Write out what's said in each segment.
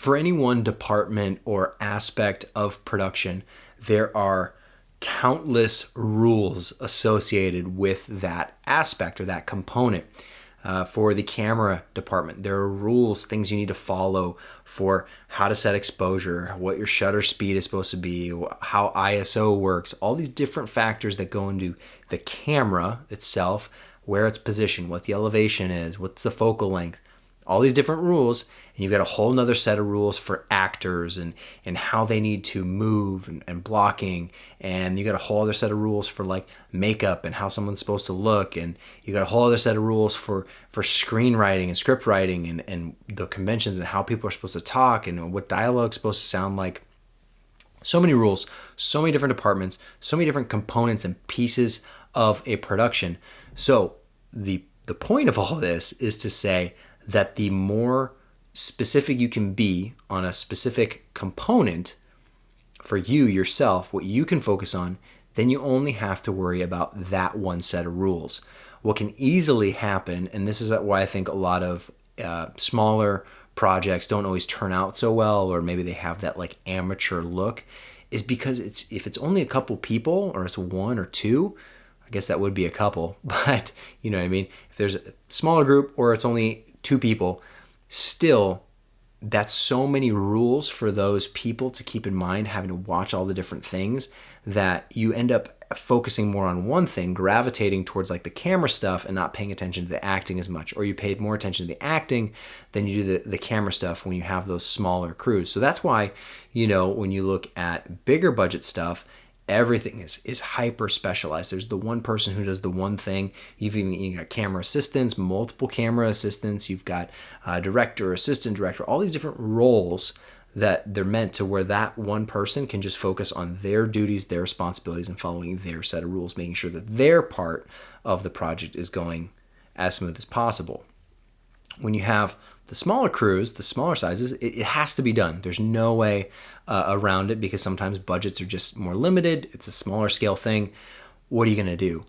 For any one department or aspect of production, there are countless rules associated with that aspect or that component. For the camera department, there are rules, things you need to follow for how to set exposure, what your shutter speed is supposed to be, how ISO works, all these different factors that go into the camera itself, where it's positioned, what the elevation is, what's the focal length, all these different rules. And you've got a whole nother set of rules for actors and how they need to move and blocking. And you got a whole other set of rules for like makeup and how someone's supposed to look. And you got a whole other set of rules for screenwriting and script writing and the conventions and how people are supposed to talk and what dialogue's supposed to sound like. So many rules, so many different departments, so many different components and pieces of a production. So the point of all this is to say that the more specific you can be on a specific component for you yourself, what you can focus on, then you only have to worry about that one set of rules. What can easily happen, and this is why I think a lot of smaller projects don't always turn out so well, or maybe they have that like amateur look, is because if it's only a couple people or it's one or two, I guess that would be a couple, but you know what I mean? If there's a smaller group or it's only two people, still, that's so many rules for those people to keep in mind, having to watch all the different things, that you end up focusing more on one thing, gravitating towards like the camera stuff and not paying attention to the acting as much. Or you paid more attention to the acting than you do the camera stuff when you have those smaller crews. So that's why, you know, when you look at bigger budget stuff, everything is hyper specialized. There's the one person who does the one thing. You got camera assistants, multiple camera assistants. You've got director, assistant director, all these different roles that they're meant to where that one person can just focus on their duties, their responsibilities, and following their set of rules, making sure that their part of the project is going as smooth as possible. When you have the smaller crews, the smaller sizes, it has to be done. There's no way around it because sometimes budgets are just more limited. It's a smaller scale thing. What are you going to do?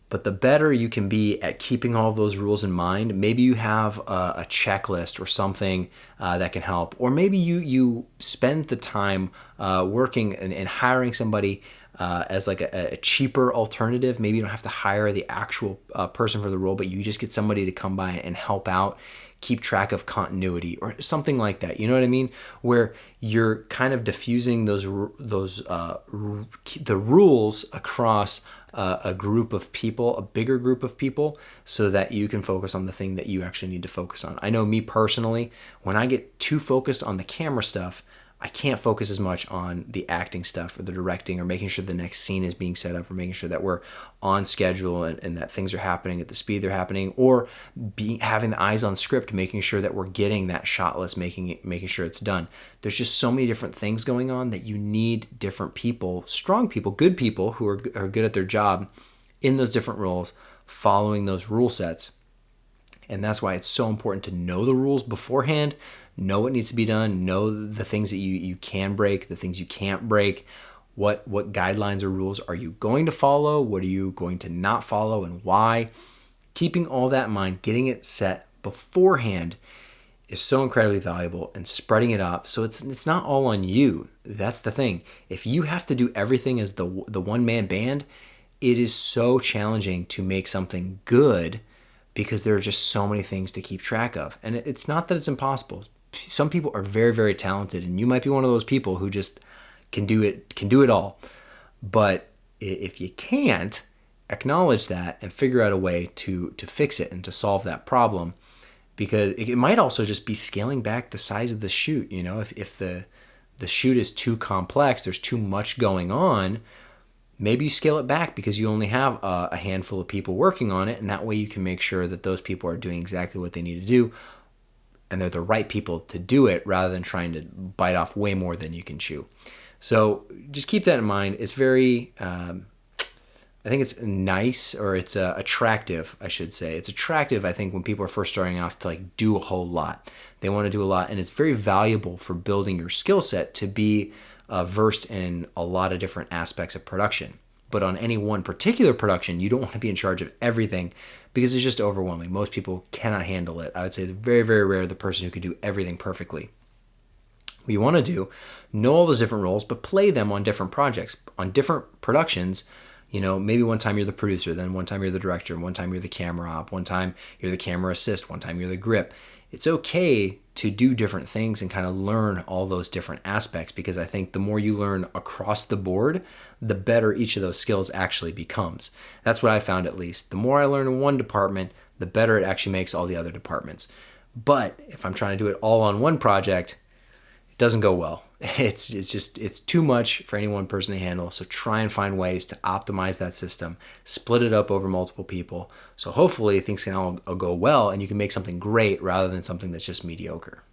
But the better you can be at keeping all of those rules in mind, maybe you have a checklist or something that can help. Or maybe you spend the time working and hiring somebody as like a cheaper alternative. Maybe you don't have to hire the actual person for the role, but you just get somebody to come by and help out, keep track of continuity or something like that. You know what I mean? Where you're kind of diffusing the rules across a group of people, a bigger group of people, so that you can focus on the thing that you actually need to focus on. I know me personally, when I get too focused on the camera stuff, I can't focus as much on the acting stuff or the directing or making sure the next scene is being set up or making sure that we're on schedule and that things are happening at the speed they're happening, or having the eyes on script, making sure that we're getting that shot list, making sure it's done. There's just so many different things going on that you need different people, strong people, good people who are good at their job in those different roles, following those rule sets. And that's why it's so important to know the rules beforehand, know what needs to be done, know the things that you can break, the things you can't break, what guidelines or rules are you going to follow, what are you going to not follow, and why. Keeping all that in mind, getting it set beforehand is so incredibly valuable, and spreading it up so it's not all on you. That's the thing. If you have to do everything as the one-man band, it is so challenging to make something good because there are just so many things to keep track of. And it's not that it's impossible. Some people are very, very talented, and you might be one of those people who just can do it all. But if you can't, acknowledge that and figure out a way to fix it and to solve that problem, because it might also just be scaling back the size of the shoot. You know, if the shoot is too complex, there's too much going on, maybe you scale it back because you only have a handful of people working on it, and that way you can make sure that those people are doing exactly what they need to do and they're the right people to do it, rather than trying to bite off way more than you can chew. So just keep that in mind. It's very, I think it's nice, or it's attractive, I should say. It's attractive, I think, when people are first starting off to like do a whole lot. They want to do a lot, and it's very valuable for building your skill set to be versed in a lot of different aspects of production. But on any one particular production, you don't want to be in charge of everything because it's just overwhelming. Most people cannot handle it. I would say it's very, very rare the person who can do everything perfectly. What you want to do, know all those different roles, but play them on different projects, on different productions. Maybe one time you're the producer, then one time you're the director, one time you're the camera op, one time you're the camera assist, one time you're the grip. It's okay to do different things and kind of learn all those different aspects, because I think the more you learn across the board, the better each of those skills actually becomes. That's what I found, at least. The more I learn in one department, the better it actually makes all the other departments. But if I'm trying to do it all on one project, it doesn't go well. It's too much for any one person to handle. So try and find ways to optimize that system, split it up over multiple people. So hopefully things can all go well and you can make something great rather than something that's just mediocre.